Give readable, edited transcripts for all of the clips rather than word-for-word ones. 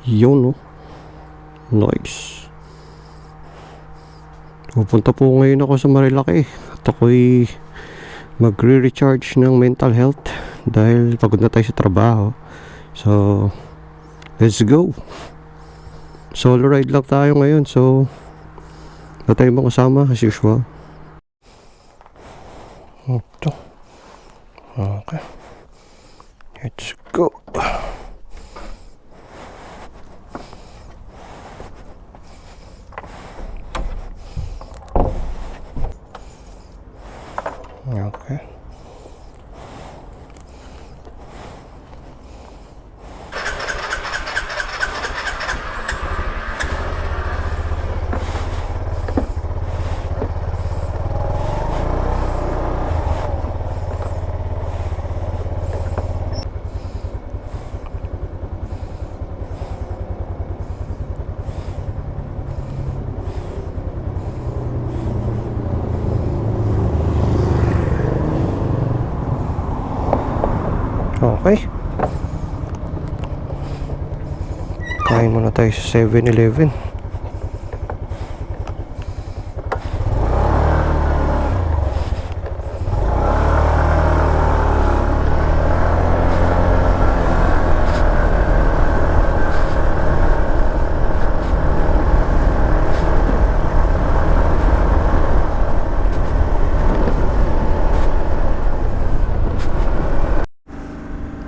Yun, no? Nice. Pupunta po ngayon ako sa Marilaki at ako'y magre-recharge ng mental health dahil pagod na tayo sa trabaho. So let's go. Solo ride lang tayo ngayon, so wala tayong mga kasama as usual. Ito. Okay, let's go. Okay. Okay. Kain muna tayo sa 7-Eleven.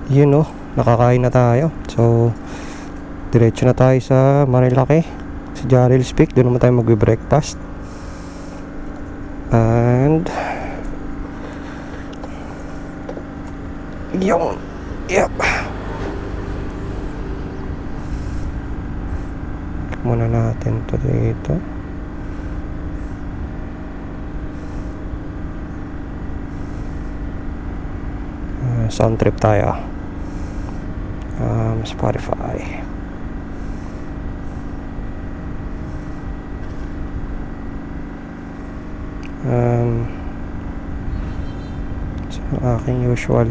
Yun, no, nakakain na tayo. So diretso na tayo sa Marilaki, sa Jarrell's Peak. Doon naman tayo magbe-breakfast. And yung yep, muna natin to dito. Sound trip tayo. Spotify. So aking usual.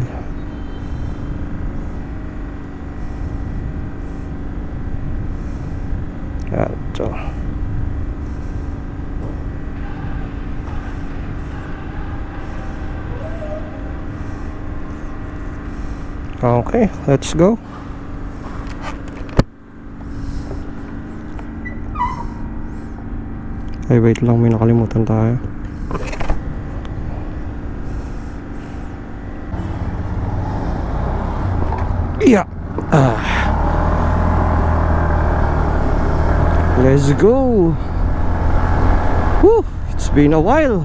Ito. Okay, let's go. Ay, wait lang, may nakalimutan tayo. Yeah. Let's go. Woo, it's been a while.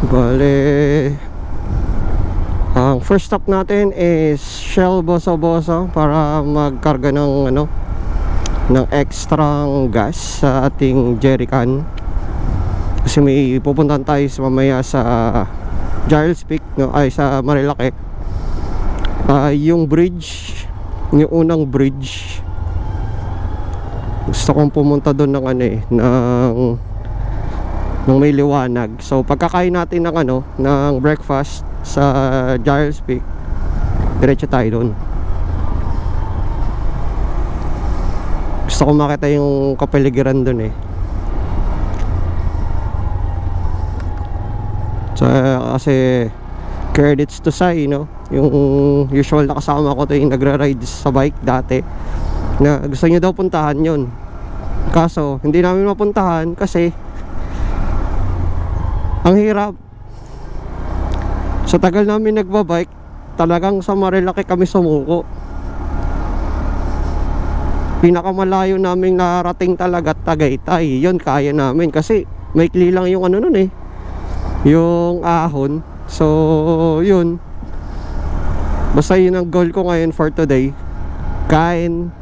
Bale, ang first stop natin is Shell Boso-Boso para magkarga ng ng extrang gas sa ating jerrycan. Kasi may pupuntahan tayo mamaya sa Jarrell's Peak, no? Ay, sa Marilaki. Yung bridge, yung unang bridge, gusto kong pumunta doon ng ng may liwanag. So pagkakain natin ng ng breakfast sa Jarrell's Peak, diretso tayo doon. Gusto ko makita yung kapaligiran doon eh. So kasi credits to Sai, no? Yung usual na kasama ko to, yung nagra-ride sa bike dati, na gusto niya daw puntahan yun. Kaso hindi namin mapuntahan kasi ang hirap. Sa tagal namin nagbabike, talagang sa Marilaki kami sumuko. Pinakamalayo naming narating talaga Tagaytay. Yun kaya namin kasi maikli lang yung nun eh, yung ahon. So yun, basta yun ang goal ko ngayon for today. Kain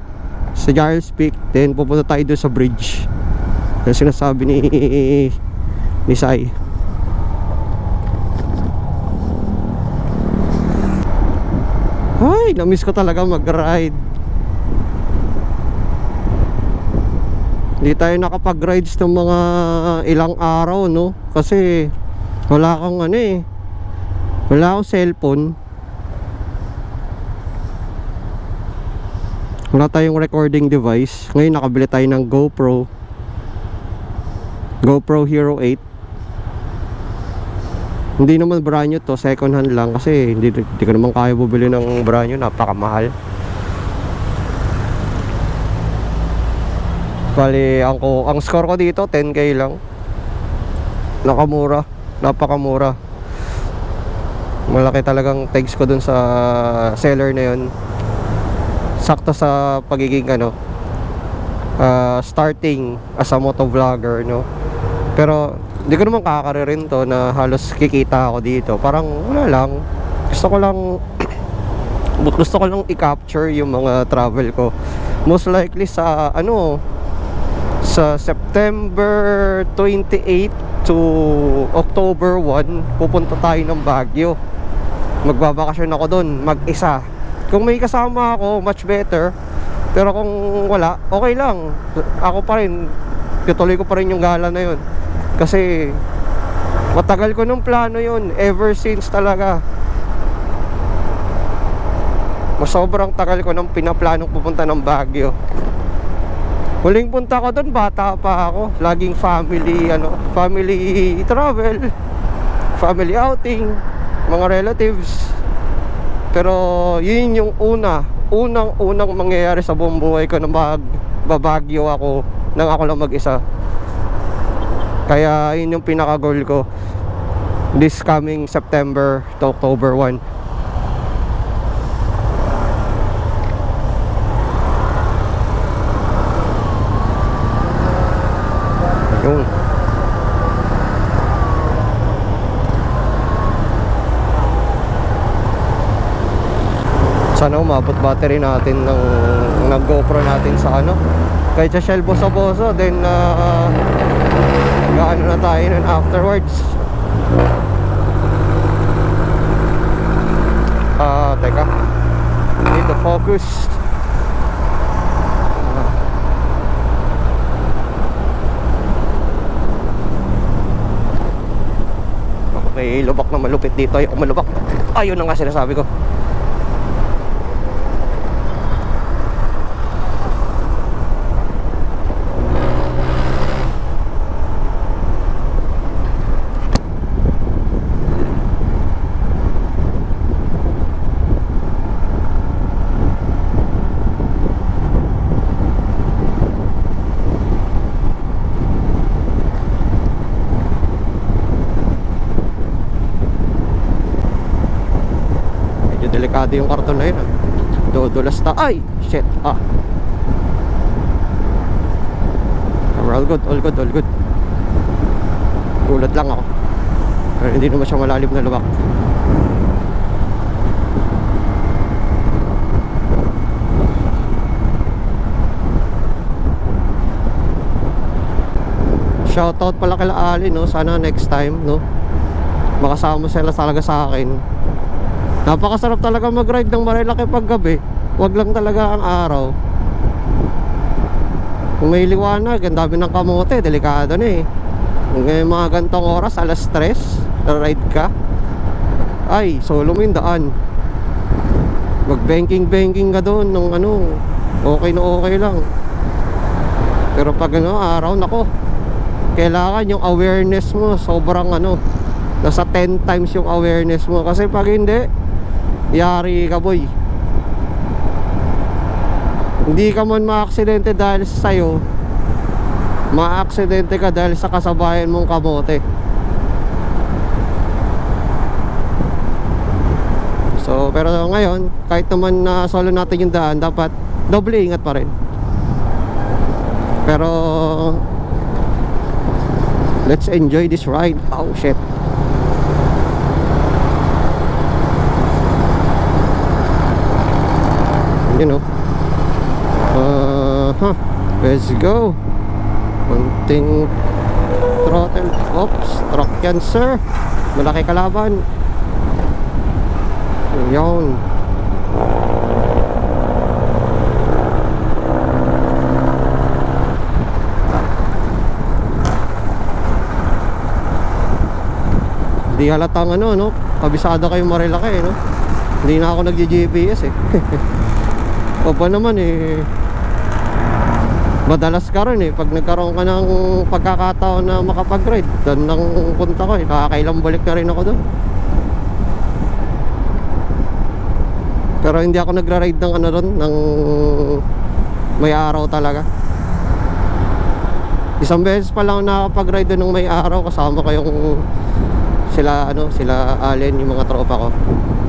sa Jarrell's Peak, then pupunta tayo doon sa bridge na sinasabi ni Sai. Ay, na-miss ko talaga mag-ride. Hindi tayo nakapag-rides ng mga ilang araw, no? Kasi wala kang ano eh, wala akong cellphone, wala tayong recording device. Ngayon nakabili tayo ng GoPro Hero 8. Hindi naman brand new to, second hand lang. Kasi hindi ko naman kaya bumili ng brand new, napakamahal. Bali, ang score ko dito 10k lang. Nakamura, napakamura. Malaki talagang tags ko dun sa seller na yun. Sakto sa pagiging starting as a motovlogger, no? Pero hindi ko naman kakaririn to na halos kikita ako dito. Parang wala lang. Gusto ko lang i-capture yung mga travel ko. Most likely sa sa September 28 to October 1 pupunta tayo ng Baguio. Magbabakasyon ako doon mag-isa. Kung may kasama ako, much better. Pero kung wala, okay lang. Ako pa rin, tutuloy ko pa rin yung gala na yun. Kasi matagal ko nung plano yun, ever since talaga. Sobrang tagal ko nang pinaplanong pupunta ng Baguio. Huling punta ko doon, bata pa ako. Laging family travel, family outing, mga relatives. Pero yun yung unang mangyayari sa buong buhay ko na magbabagyo ako nang ako lang mag-isa. Kaya yun yung pinaka-goal ko this coming September to October 1. Yun. Sana umabot battery natin ng GoPro natin sa kahit sa Shell boso-boso. Then gaano na tayo nun afterwards. Teka, need to focus. May lubak na malupit dito. Ayoko malubak. Ayun na nga sinasabi ko. Delikado yung karton na yun. Dudulas ta. Ay! Shit! All good. Gulat lang ako. Pero hindi naman siya malalim na lubak. Shoutout pala kay Ali, no? Sana next time, no? Makasama sila talaga sa akin. Napakasarap talaga mag-ride ng Marilaki pag gabi. Wag lang talaga ang araw. Kung may liwanag, ang dami ng kamote, delikado na eh. Kung may mga gantong oras, alas 3, na-ride ka, ay, solo mo yung daan. Mag-banking ka doon ng okay na okay lang. Pero pag araw, nako, kailangan yung awareness mo sobrang nasa 10 times yung awareness mo. Kasi pag hindi, yari ka, boy. Hindi ka man ma-aksidente dahil sa'yo, ma-aksidente ka dahil sa kasabayan mong kamote. So, pero ngayon, kahit naman na solo natin yung daan, dapat doble ingat pa rin. Pero let's enjoy this ride. Oh shit. Let's go. Konting throttle. Oops, truck yan sir. Malaki kalaban. Yun. Hindi halatang ano, no? Kabisado kayo Marilaki, no? Hindi na ako nag-GPS eh. O ba naman eh, madalas ka rin eh. Pag nagkaroon ka ng pagkakataon na makapag-ride, doon nang punta ko eh. Nakakailang balik na rin ako doon. Pero hindi ako nagra-ride ng ano doon, ng may araw talaga. Isang beses pa lang nakapag-ride doon ng may araw. Kasama ko yung sila ano, sila Allen, yung mga tropa ko,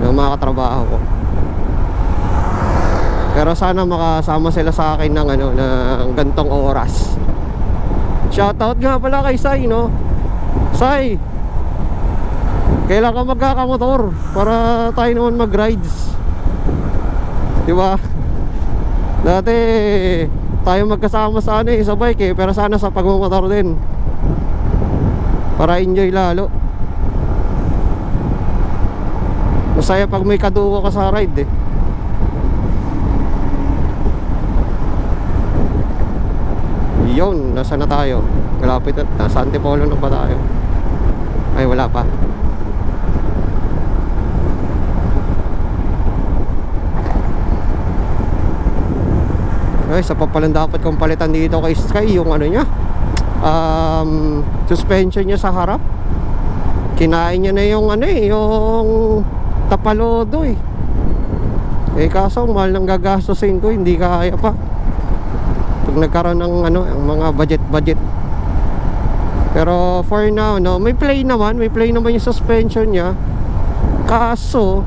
yung mga katrabaho ko. Pero sana makasama sila sa akin ng ano, ng gantong oras. Shoutout nga pala kay Sai, no? Sai, kailan ka magkakamotor para tayo naman mag-rides? Diba? Dati tayo magkasama sa ano eh, sa bike eh. Pero sana sa pagmamotor din, para enjoy lalo. Masaya pag may kadugo ka sa ride eh. Yun, nasa na tayo? Malapit na, nasa Antipolo na pa tayo. Ay, wala pa. Ay, sa papalang dapat kong palitan dito kay Sky, yung ano niya, suspension niya sa harap. Kinain niya na yung ano eh, yung tapalodo eh. Eh kaso mahal nang gagastusin ko, hindi kaya pa. Pag nagkaroon ng ano, ang mga budget. Pero for now, no, may play naman yung suspension niya. Kaso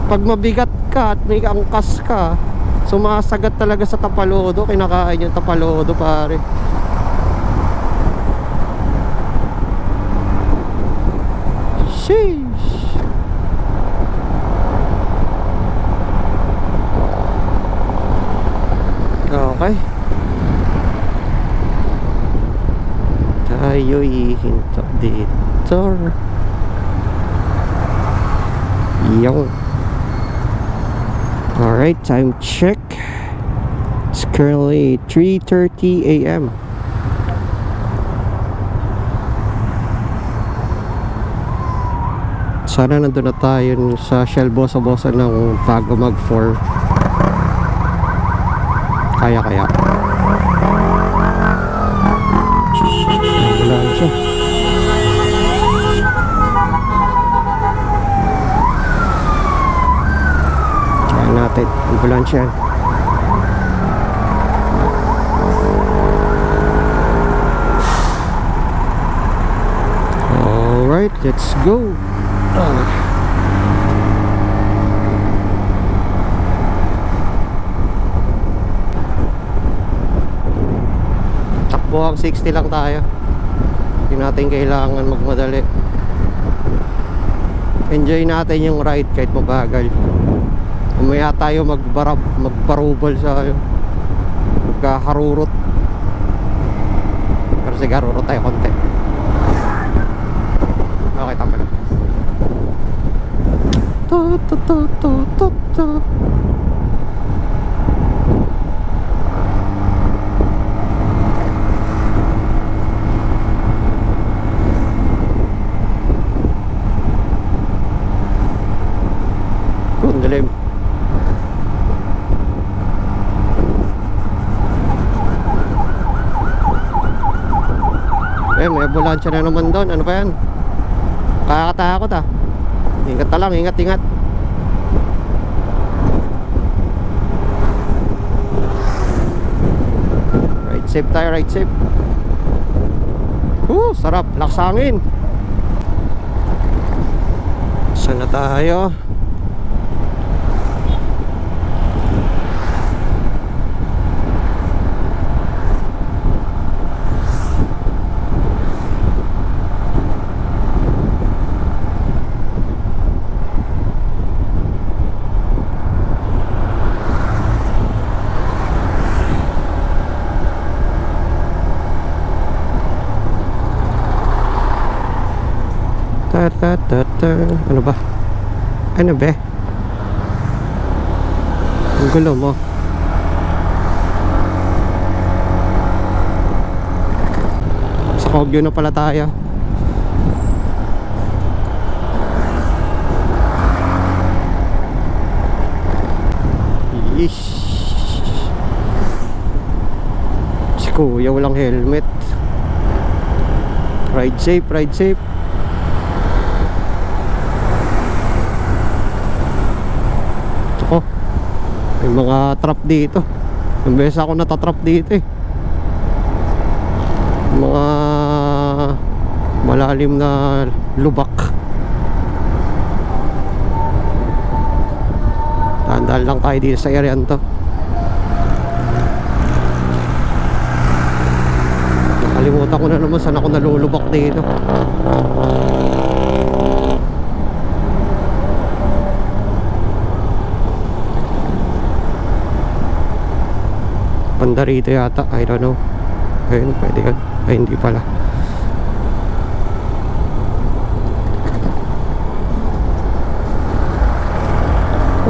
pag mabigat ka at may angkas ka, sumasagat talaga sa tapalodo. Kinakain yung tapalodo, pare. Sheesh. Okay, tayo'y hinto dito. Yung alright, time check. It's currently 3:30 a.m. Sana nandun na tayo sa Shell Bosa-Bosa ng bago mag 4. Kaya wala siya. Kaya natin ambulansya yan. Alright, let's go. Takbo 60 lang tayo. Hindi natin kailangan magmadali. Enjoy natin yung ride kahit mabagal. Umaya tayo magparubol sa magkaharurot. Pero sige, harurot tayo konti. Okay, tama na. Dilim. May ambulansya na naman doon. Ano ba yan? Kakatakot ah. Ingat na lang, ingat. Ride safe tayo, ride safe. Sarap, laksangin. Saan na tayo? Ano ba? Ano ba? Ang gulo mo. Sa Kogyo na pala tayo. Kuya walang helmet. Ride safe, ride safe. Ako, may mga trap dito. Ang beses ako natatrap dito eh. Mga malalim na lubak. Tandaan lang tayo dito sa area to. Nakalimutan ko na naman saan ako nalulubak dito. Banda rito yata, I don't know. Ayun, pwede yun. Ay, hindi pala.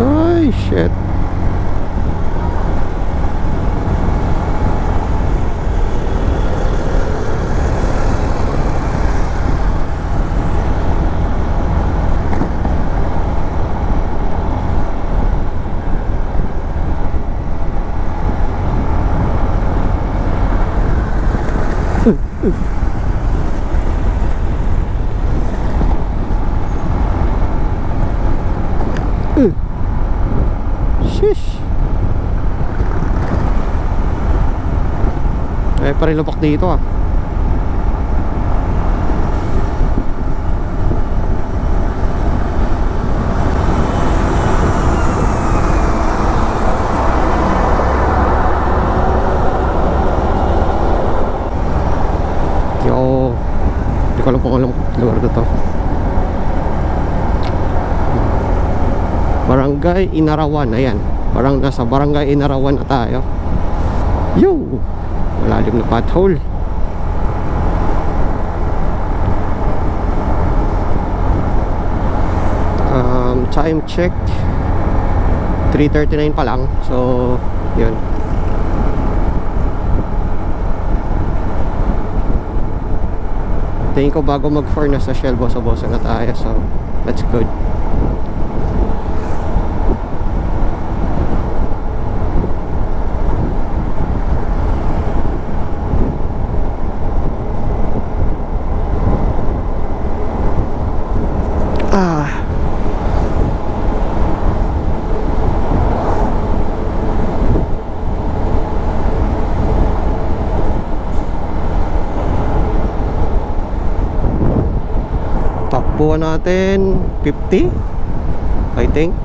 Ay, shit. Shish. Eh, parilubak dito ah. Yo, hindi ko alam kung alam lugar na to. Barangay Inarawan, ayan. Parang nasa Barangay Inarawan na tayo. Yo, malalim na pothole. Time check 3:39 pa lang. So, yun. Tingin ko bago mag-4 na sa Shell bosa-bosa na tayo. So, that's good. Takbuhan natin 50 I think.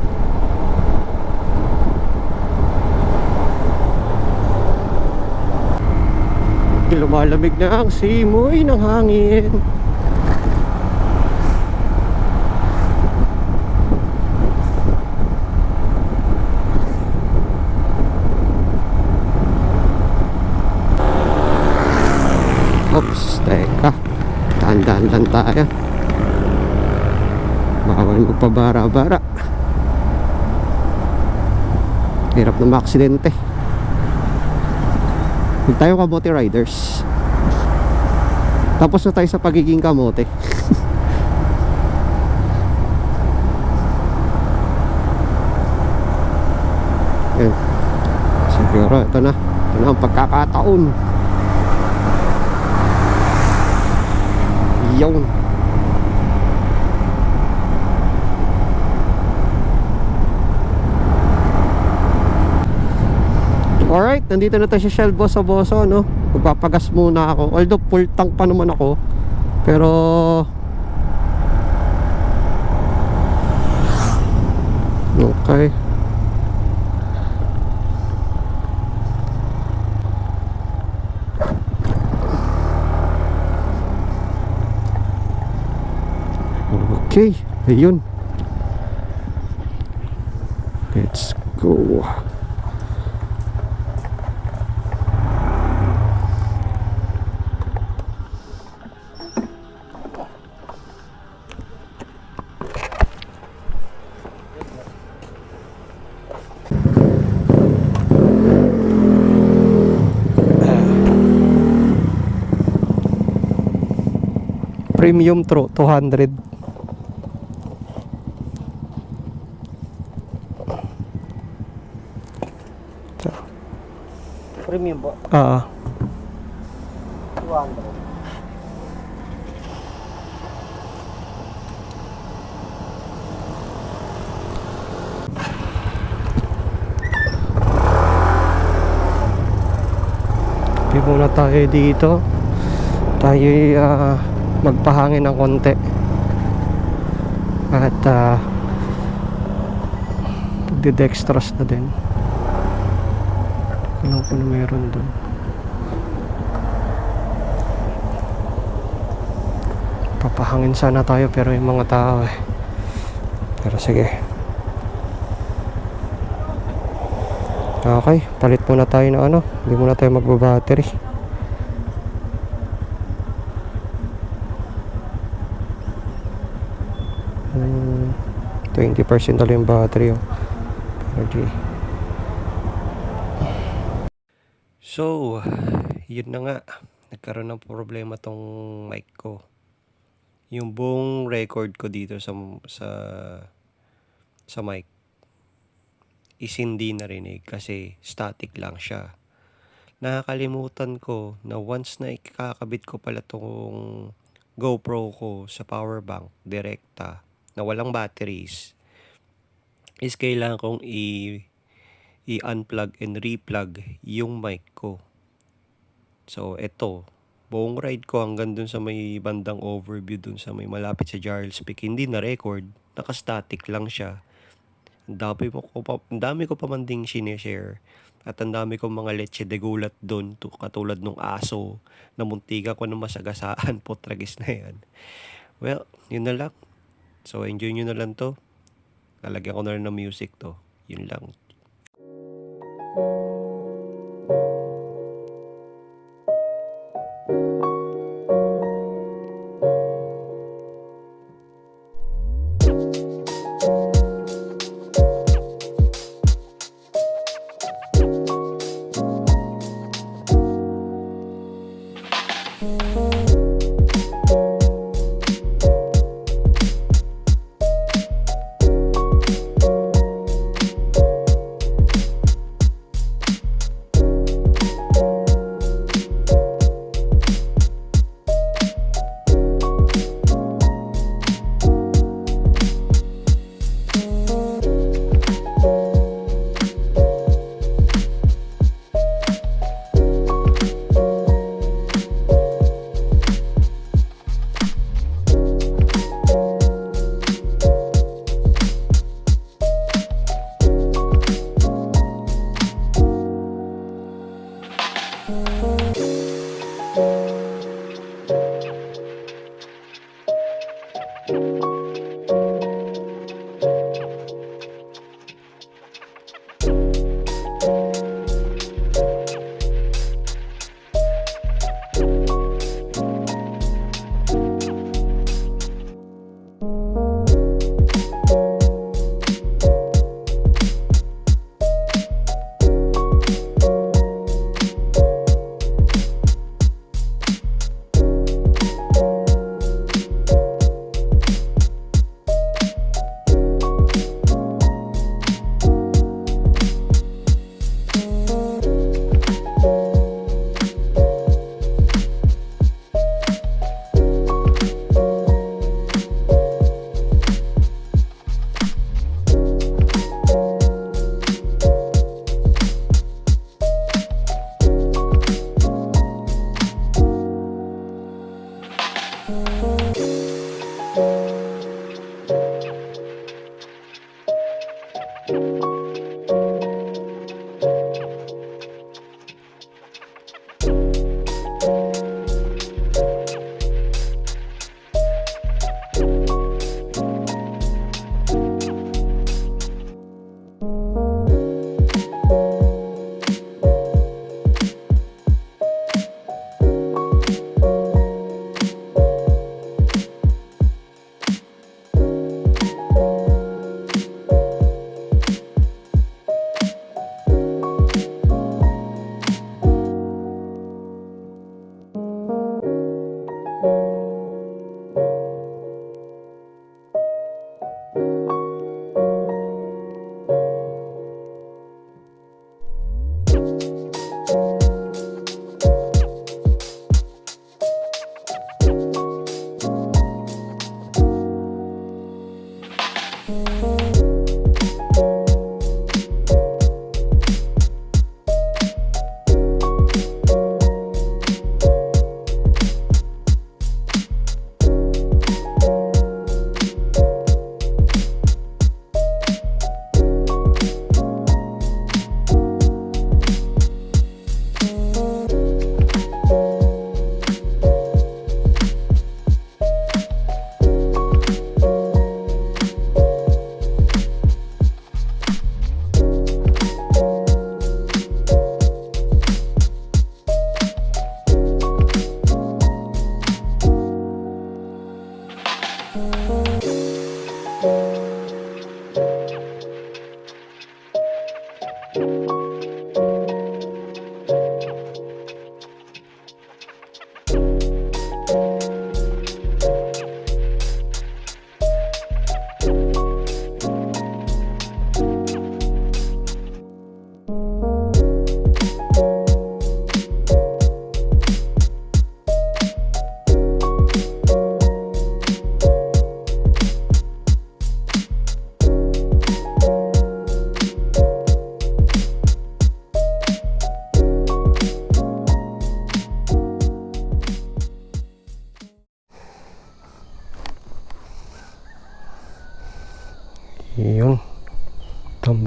Lumalamig na ang simoy ng hangin. Oops, teka. Tandaan lang tayo. Bawal magpabara-bara. Hirap na maaksidente. Huwag tayo kamote riders. Tapos na tayo sa pagiging kamote. Yan. Siguro ito na ang pagkakataon. Yung alright, nandito na tayo sa Shell bosa-bosa, no? Magpapagas muna ako. Although full tank pa naman ako. Pero okay. Okay, ayun. Let's go. Premium 200. Premium po. 200. Hindi muna tayo dito. Tayo magpahangin ng konti. At didextrose na din. Alam ko na meron dun. Papahangin sana tayo pero yung mga tao Pero sige. Okay, palit muna tayo ng ano. Hindi muna tayo magbabattery. 20% na yung battery. Energy. So, yun na nga. Nagkaroon ng problema tong mic ko. Yung buong record ko dito sa mic is hindi narinig kasi static lang siya. Nakakalimutan ko na once na ikakabit ko pala tong GoPro ko sa power bank direkta na walang batteries, is kailangan kong i-unplug and replug yung mic ko. So, eto, buong ride ko hanggang dun sa may bandang overview dun sa may malapit sa Jarl's Peak, hindi na record, naka-static lang siya. Ang dami ko pa man ding sinishare. At ang dami kong mga leche de gulat doon, katulad nung aso na muntika ko na masagasaan, potragis na yan. Well, yun na lang. So, enjoy nyo na lang to. Lalagyan ko na rin ng music to. Yun lang.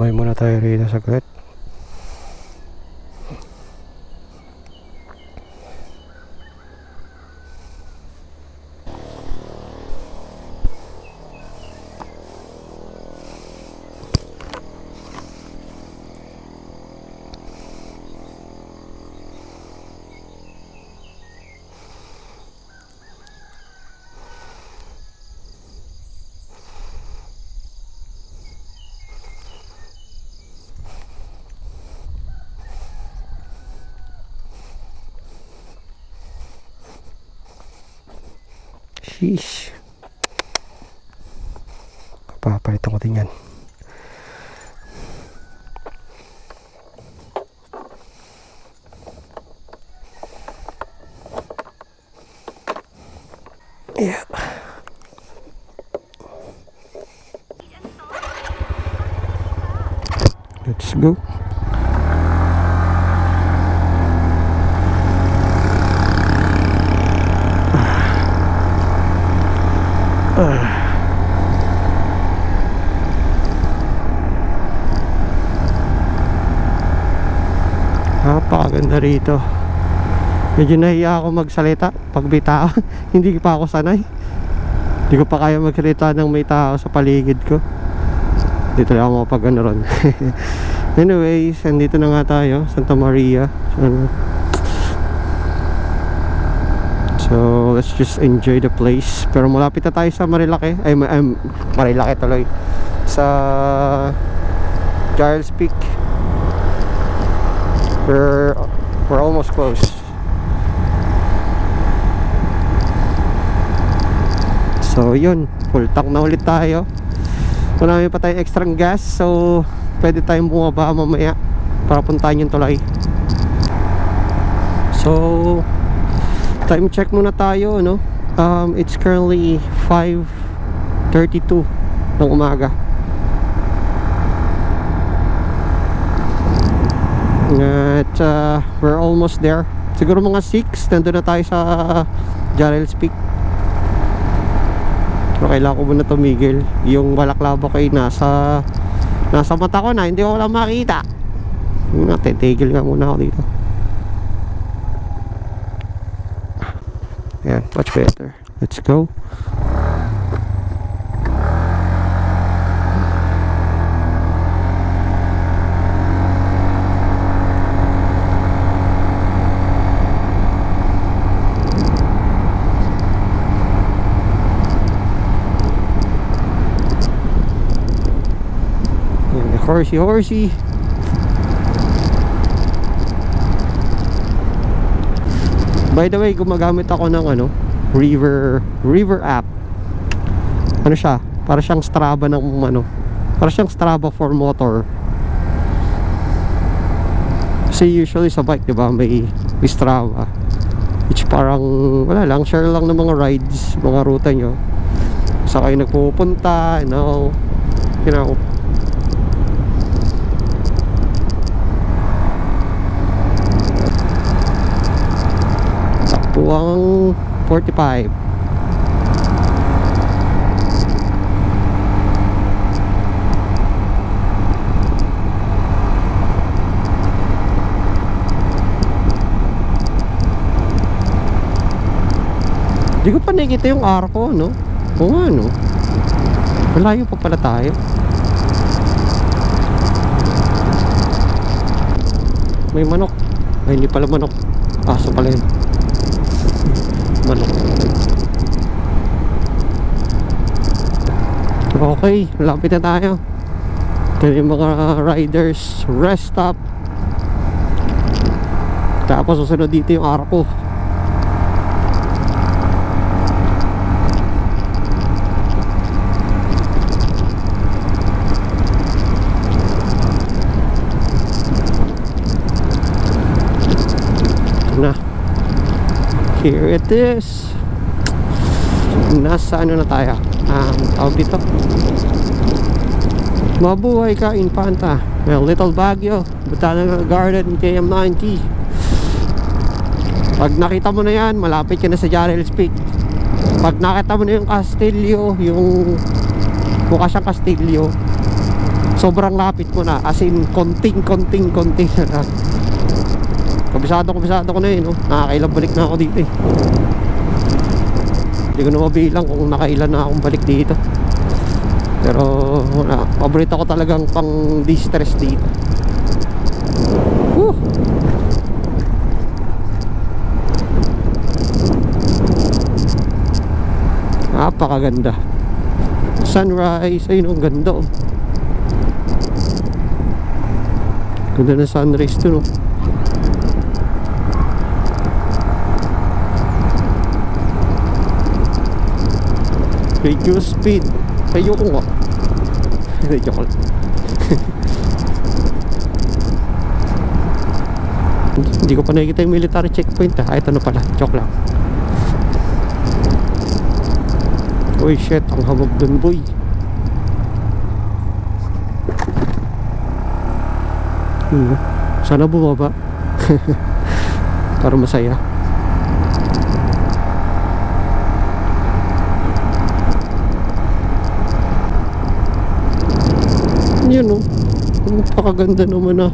Tambay muna tayo rito saglit. Sheesh. Papalitan ko din yan. Yeah. Let's go. Napakaganda rito. Medyo nahiya ako magsalita pag may tao. Hindi pa ako sanay. Hindi ko pa kaya magsalita ng may tao sa paligid ko. Dito lang ako mapag ano ron. Anyways, andito na nga tayo, Santa Maria. So let's just enjoy the place. Pero malapit na tayo sa Marilaki. Ay Marilaki tuloy. Sa Giles Peak. We're almost close. So yun, full tank na ulit tayo. Marami pa tayong extra gas, so pwede tayong bumaba mamaya para puntahan yung tulay. So time check muna tayo, no? It's currently 5:32 ng umaga. At we're almost there. Siguro mga 6 nandun na tayo sa Giles Peak. Pero kailangan ko muna tumigil. Yung balaklava ko ay nasa mata ko na, hindi ko lang makita. Titigil nga muna ako dito. Yeah, much better. Let's go. Horsey. By the way, gumagamit ako ng River app. Ano siya? Para siyang Strava ng para siyang Strava for motor. Kasi usually sa bike, 'di ba, may Strava. Which parang wala lang, share lang ng mga rides, mga ruta nyo. Sa kayo nagpupunta, you know. Takbuang 45. Di ko pa nakikita yung arko, no? O nga, no? Malayo pa pala tayo. May manok. Ay, hindi pala manok. Aso pala yun. Manok. Okay, lapit na tayo. Ito yung mga riders rest stop. Tapos susunod dito yung arko. Na, here it is. Nasa ano na tayo, tawag dito, mabuhay ka Infanta. Well, Little Baguio, Botanical Garden, KM90. Pag nakita mo na yan, malapit ka na sa Giles Peak. Pag nakita mo na yung Castillo, yung mukha siyang Castillo, sobrang lapit mo na, as in konting na lang. Kabisado ko na no? Nakakailang balik na ako dito eh. Hindi ko na mabilang kung nakailan na akong balik dito. Pero paborito ko talagang pang distress dito. Woo! Napakaganda. Sunrise, ayun, ang ganda oh. Ganda na sunrise to no. Radio speed. Ayoko nga. Joke lang. Hindi ko pa nakikita yung military checkpoint ha. Ito na pala. Joke lang. Uy shit, ang hamog dun boy. Sana bumaba. Para masaya. Yun o, napakaganda naman ah.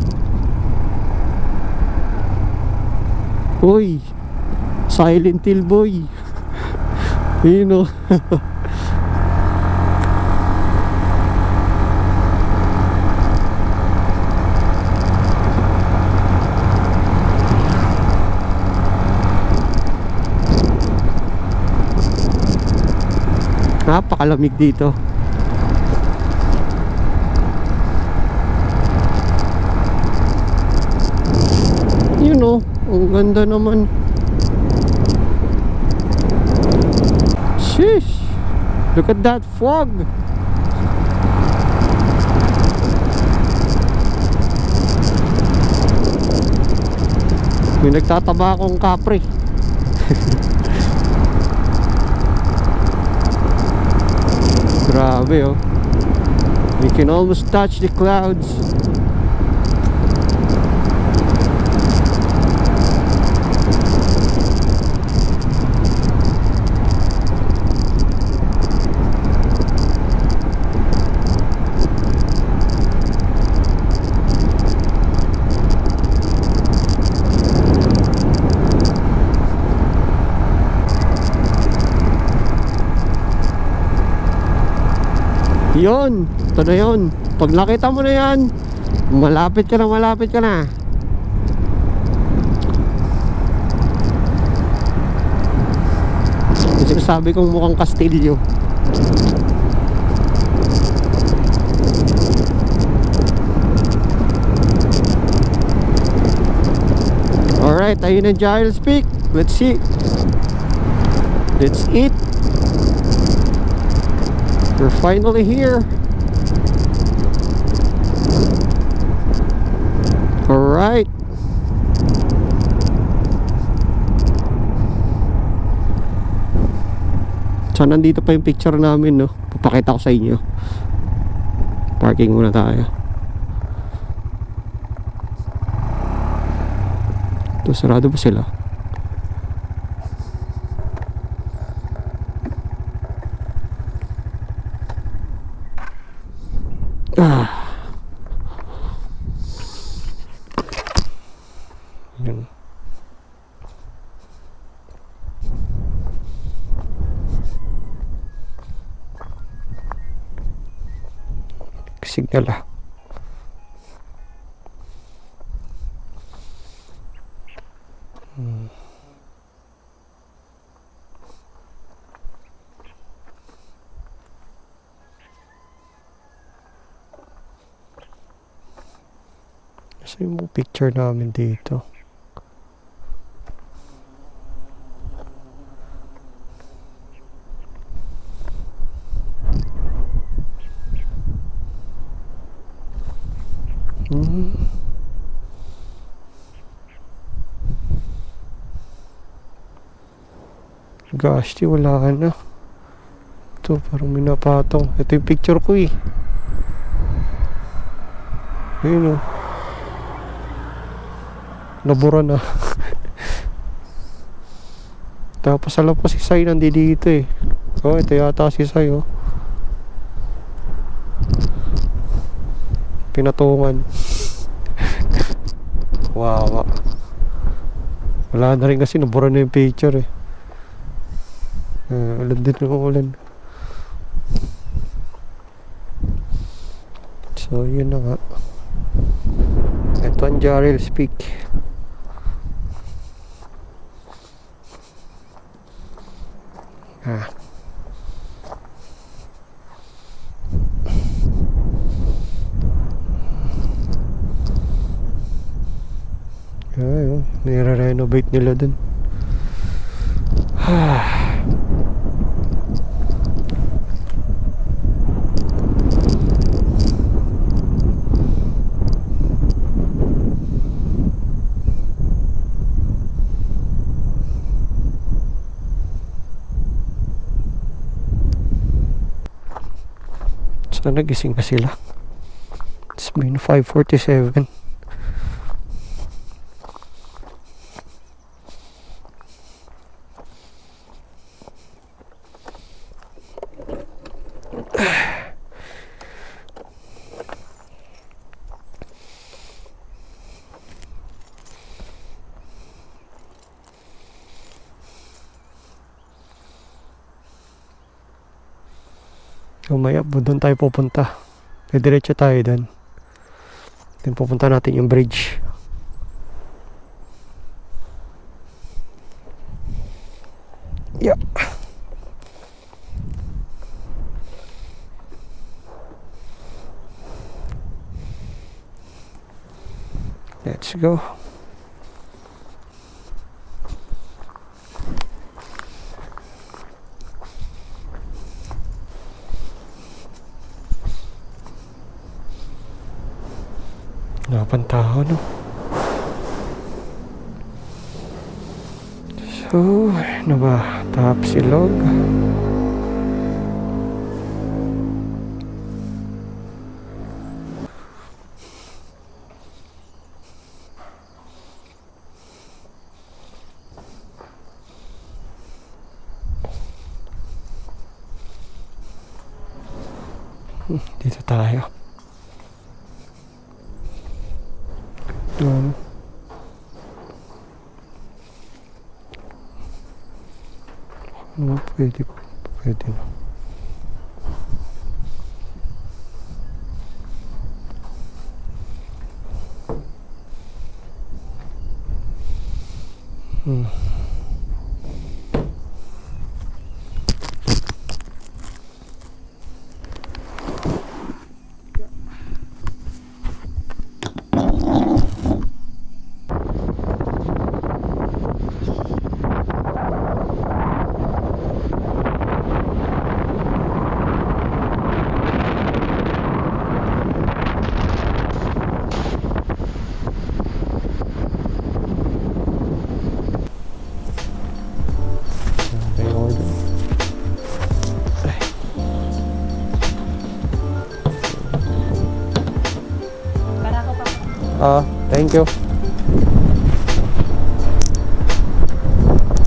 Uy, Silent Hill boy. Yun o. Napakalamig dito. Yun o, ang ganda naman. Sheesh, look at that fog. May nagtataba akong kapre. Grabe oh. We can almost touch the clouds. Yun, ito na yun. Pag nakita mo na yan, malapit ka na. Kasi sabi kong mukhang kastilyo. Alright, ayun na Giles Peak. Let's see. Let's eat. We're finally here. Alright. So nandito pa yung picture namin no. Papakita ko sa inyo. Parking muna tayo. Ito, sarado ba sila? Yun. Signal ah. Kasi yung picture namin dito. Gosh, di wala ka na. Ito, parang minapatong. Ito yung picture ko eh. Ayun o. Nabura na. Tapos alam ko si Sai nandito eh. Oh, ito yata si Sai oh. pinatungan. Wawa. Wala na rin kasi, nabura na yung picture eh. Ulan din ng ulan. So yun na nga. Ito ang Jarrell's Peak. Ay, nire-renovate nila dun. So nagising na sila. It's been 5:47. Umaya po doon tayo pupunta. Diretso tayo doon. Then pupunta natin yung bridge. Yeah. Let's go. Napantao, no? So, ano ba? Tapsilog. Dito tayo. Ano pwede na. Thank you.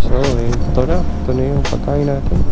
So, ito na. Ito na yung pagkain natin.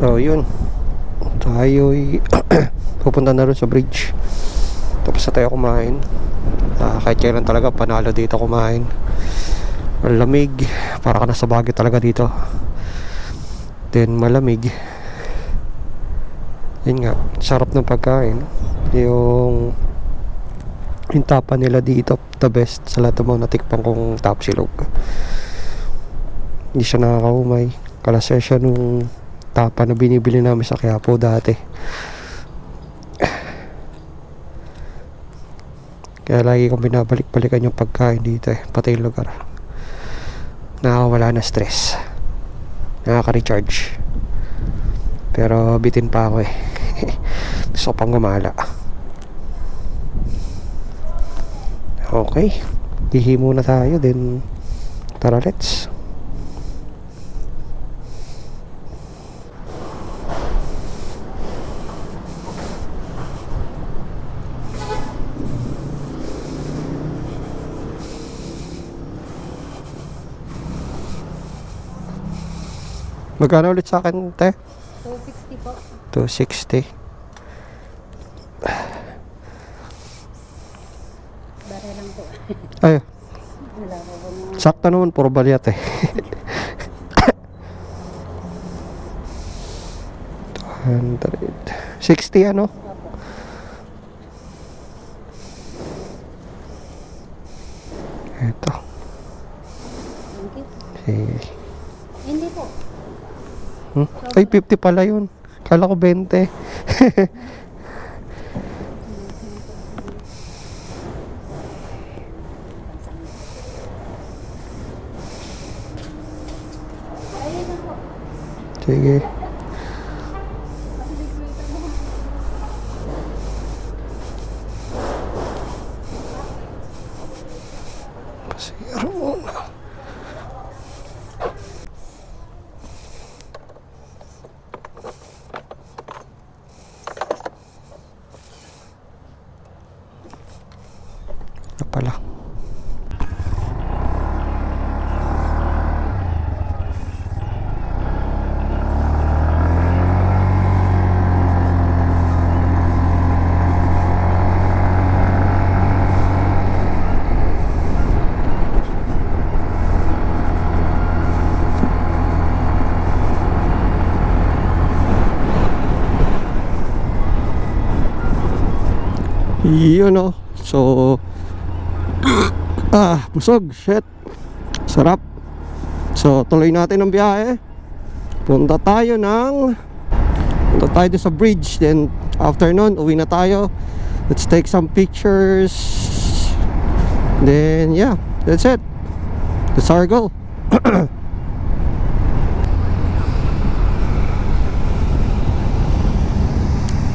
So yun, tayo'y pupunta na rin sa bridge. Tapos na tayo kumain. Kahit kailan talaga panalo dito kumain. Ang lamig, para ka nasa Baguio talaga dito. Then malamig. Yun nga, sarap ng pagkain. Yung tapa nila dito, the best sa lahat ng mga natikpang kong Tapsilog. Hindi siya nakakaumay. Kalase siya nung tapa na binibili namin sa Quiapo dati. Kaya lagi kong binabalik-balikan yung pagkain dito pati yung lugar. Nakakawala na stress, nakaka-recharge. Pero bitin pa ako gusto pang gumala. Okay, hihi muna tayo, then tara, let's. Magkano ulit sa akin, te? 260 po. 260. Bare lang po. Ay, Wala po po mga... sakto naman, puro balyat 260 ano? Opo. Ito. Thank you. Sige. Hindi po. Ay, 50 pala yun. Kala ko 20. Ayun na po. Sige. Pasiro muna. Na pala. Yun o. So busog. Shit. Sarap. So tuloy natin ang biyahe. Punta tayo sa bridge. Then after nun, uwi na tayo. Let's take some pictures. Then yeah, that's it. That's our goal.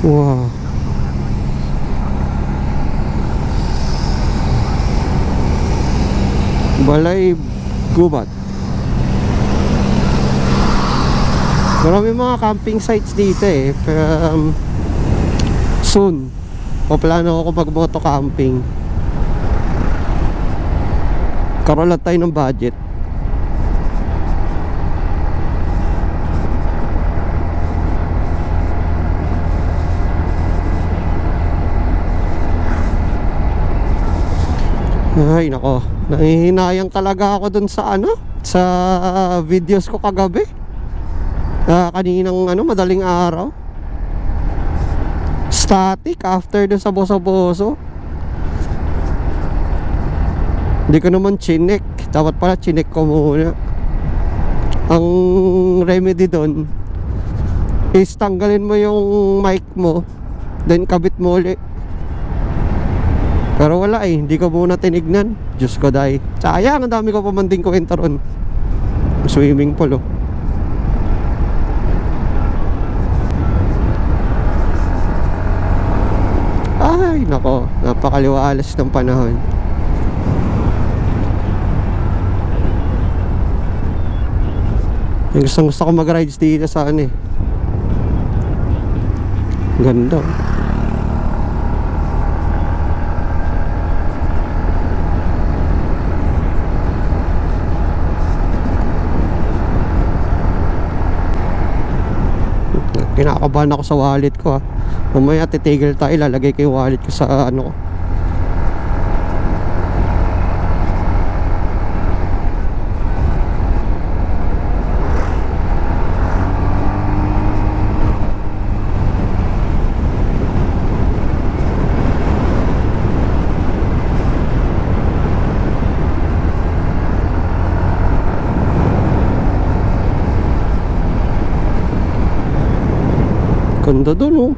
Wow. Balay Gubat. Marami mga camping sites dito soon o plano ako mag-moto camping. Karoon lang tayo ng budget. Ay nako, nangihinayang talaga ako dun sa sa videos ko kagabi. Kaninang madaling araw. Static after dun sa boso-boso. Hindi ko naman chinek. Dapat pala chinek ko muna. Ang remedy dun is tanggalin mo yung mic mo, then kabit mo ulit. Pero wala hindi ko muna tinignan. Diyos ko dahi. Sayang, ang dami ko pa man din kwenta ron. Swimming pool Ay nako, napakaliwalas ng panahon. Gusto ko mag-rides dito sa ganda. kinakabahan ako sa wallet ko, ha. Mamaya titigil tayo, lalagay ko yung wallet ko sa ano ko. Ganda dun, oh.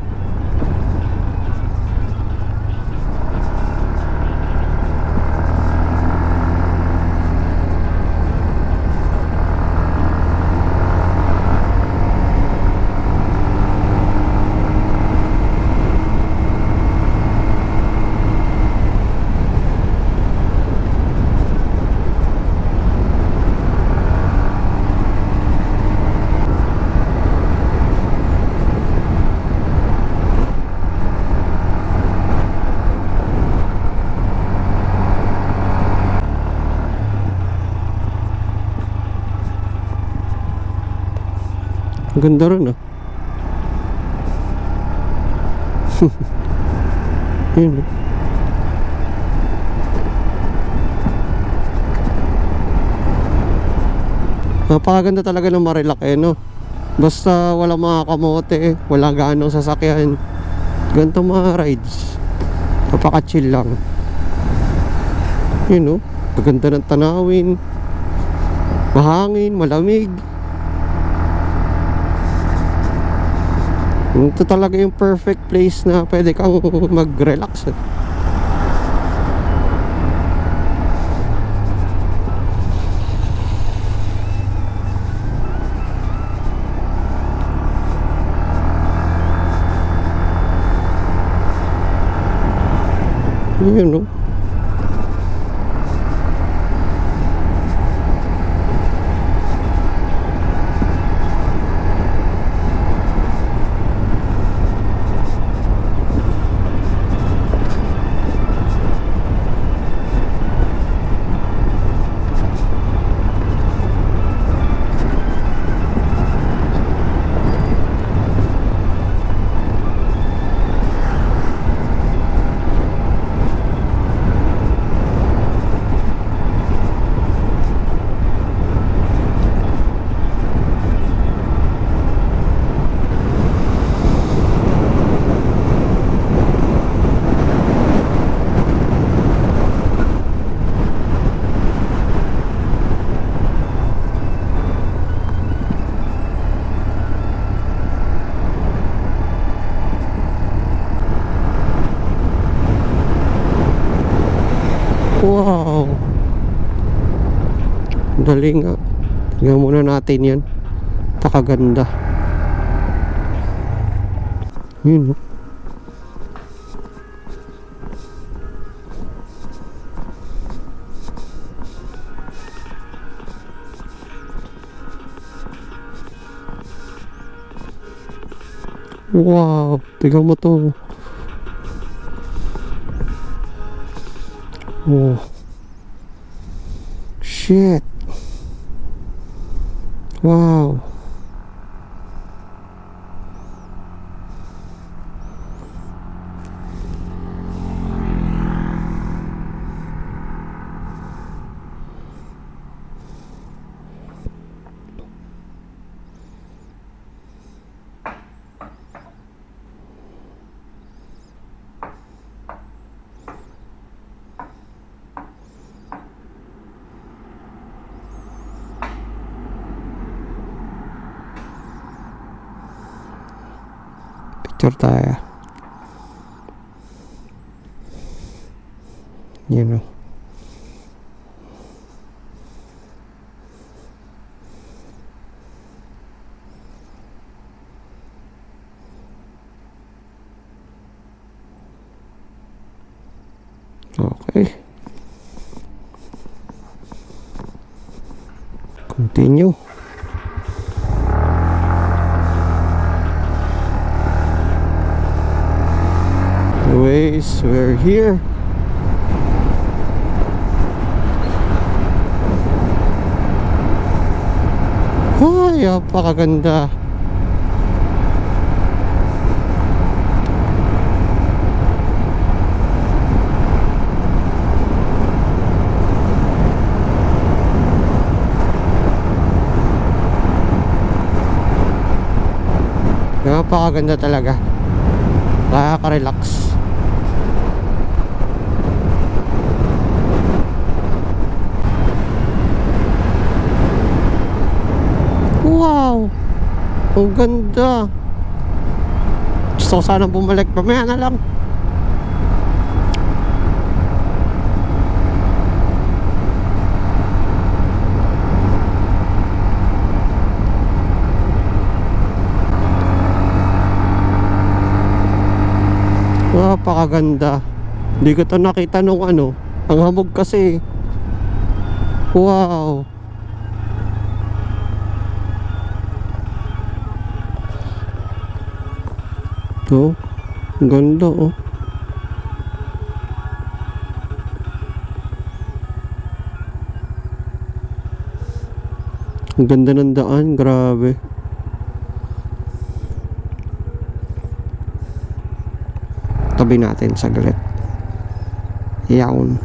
Ang ganda rin, ah. Yun, oh. Napakaganda talaga ng Marilake, no? Basta wala mga kamote, wala gaano sasakyan. Ganito mga rides. Napaka-chill lang. Yun, no? Maganda ng tanawin. Mahangin, malamig. Ito talaga yung perfect place na pwede kang mag-relax, eh. Yun, no? Wow, dali nga. Tingnan muna natin yan. Takaganda. Yun, no? Wow, tingnan mo to. Oh. Shit. Wow. Picture tayo. You know. Okay. Continue. Anyways, we're here. Ay, napakaganda. Napakaganda talaga. Nakaka-relax. Wow! Ang ganda. Gusto ko sanang bumalik. Mamaya na lang. Napakaganda. Hindi ko to nakita nung ano. Ang hamog kasi. Wow. Oh, ang ganda oh. Ang ganda ng daan, grabe. Tabi natin saglit. Yawn.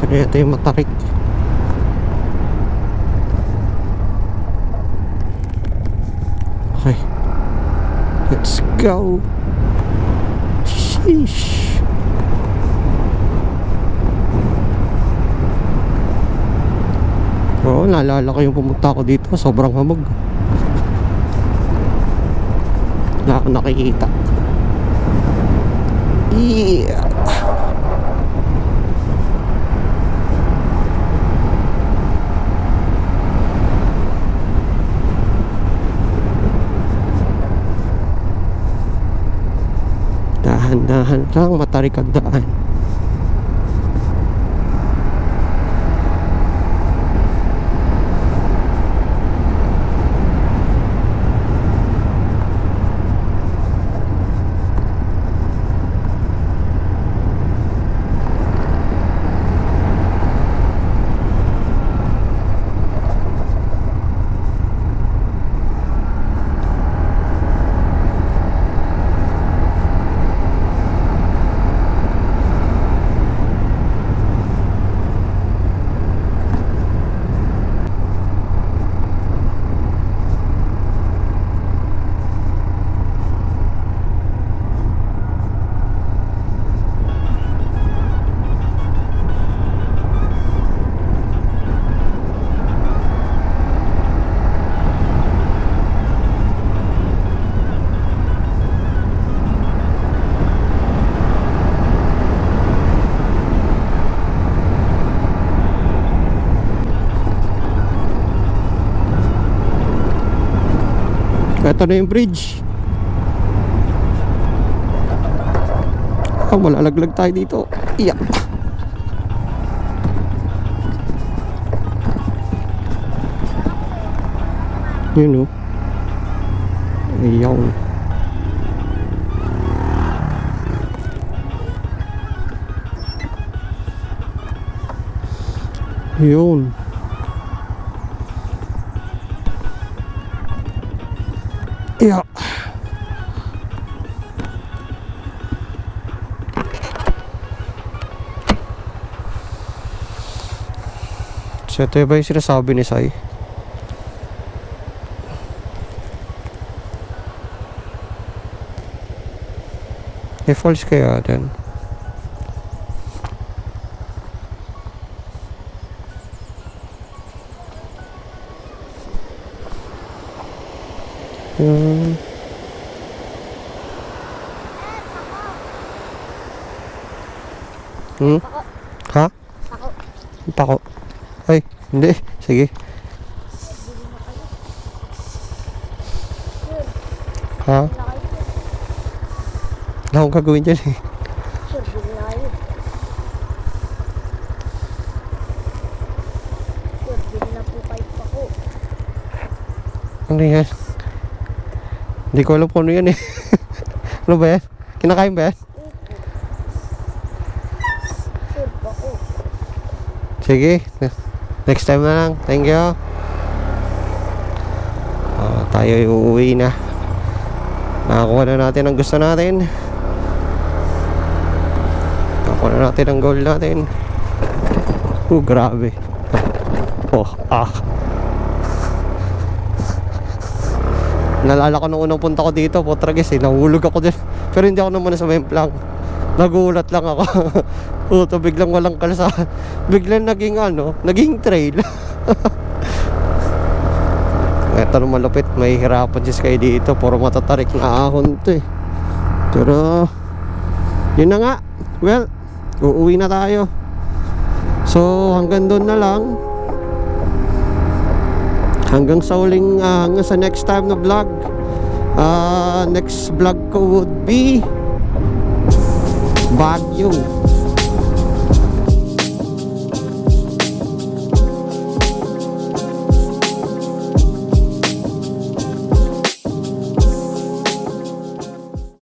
Ito yung matarik. Okay, let's go. Sheesh. Oo, naalala ko yung pumunta ko dito. Sobrang hamog. Wala akong nakikita. Yeah. Dahan-dahan lang, matarik ang daan. Ito na yung bridge. Malalaglag tayo dito. Iya. Yun o. Ayaw. Yun. Yeah. So ito ba yung sinasabi ni Sai? Falls kaya din. Ha? Pako. Ay, hindi. Sige. akong gagawin dyan eh. Sir, bigla yun. Sir, bigla po kayo pa ko. Ano yan? Hindi ko alam kung ano yan eh. Ano ba yan? Kinakain ba yan? Sir, pa ko. Sige. Next time na lang. Thank you. Tayo uuwi na. Nakakuha na natin ang gusto natin. Nakakuha na natin ang goal natin. Grabe. Nalala ko nung unang punta ko dito, Potrages eh, nahulog ako dyan. Pero hindi ako naman sa memplang. Nagulat lang ako. Puto, biglang walang kalsada. Biglang naging trail. Ito na malupit, may hirapan siya kayo dito. Puro matatarik na ahon to eh. Pero yun na nga. Well, uuwi na tayo. So hanggang doon na lang. Hanggang sa uling hanggang sa next time na vlog. Next vlog ko would be Baguio.